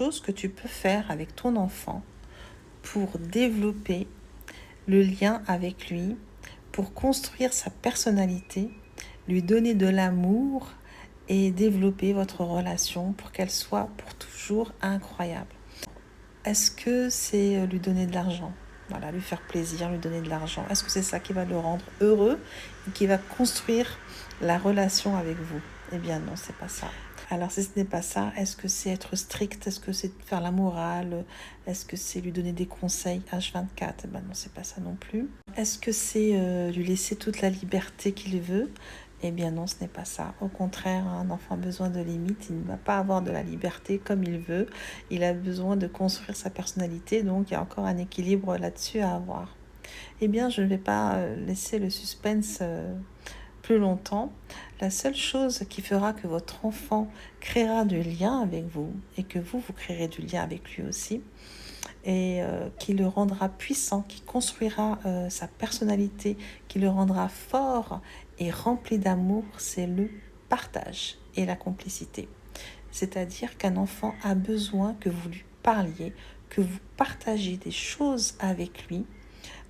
Chose que tu peux faire avec ton enfant pour développer le lien avec lui, pour construire sa personnalité, lui donner de l'amour et développer votre relation pour qu'elle soit pour toujours incroyable. Est-ce que c'est lui donner de l'argent? Voilà, lui faire plaisir, lui donner de l'argent. Est-ce que c'est ça qui va le rendre heureux et qui va construire la relation avec vous? Eh bien non, c'est pas ça. Alors si ce n'est pas ça, est-ce que c'est être strict? Est-ce que c'est faire la morale? Est-ce que c'est lui donner des conseils H24? Eh ben non, c'est pas ça non plus. Est-ce que c'est lui laisser toute la liberté qu'il veut? Eh bien non, ce n'est pas ça. Au contraire, un enfant a besoin de limites. Il ne va pas avoir de la liberté comme il veut. Il a besoin de construire sa personnalité. Donc il y a encore un équilibre là-dessus à avoir. Eh bien, je ne vais pas laisser le suspense plus longtemps. La seule chose qui fera que votre enfant créera du lien avec vous et que vous créerez du lien avec lui aussi, et qui le rendra puissant, qui construira sa personnalité, qui le rendra fort et rempli d'amour, c'est le partage et la complicité. C'est-à-dire qu'un enfant a besoin que vous lui parliez, que vous partagiez des choses avec lui,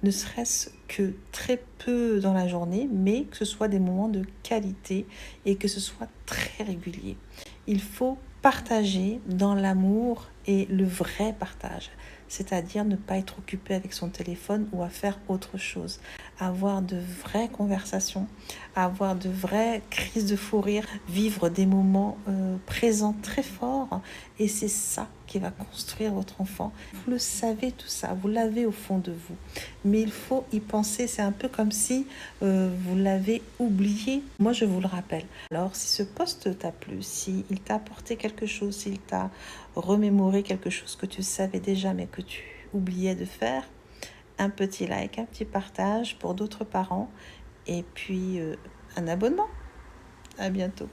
ne serait-ce que très peu dans la journée, mais que ce soit des moments de qualité et que ce soit très régulier. Il faut partager dans l'amour et le vrai partage, c'est-à-dire ne pas être occupé avec son téléphone ou à faire autre chose, avoir de vraies conversations, avoir de vraies crises de fou rire, vivre des moments présents très forts, et c'est ça qui va construire votre enfant. Vous le savez tout ça, vous l'avez au fond de vous, mais il faut y penser. C'est un peu comme si vous l'avez oublié. Moi, je vous le rappelle. Alors, si ce post t'a plu, s'il t'a apporté quelque chose, s'il t'a remémoré quelque chose que tu savais déjà mais que tu oubliais de faire, un petit like, un petit partage pour d'autres parents et puis un abonnement. À bientôt.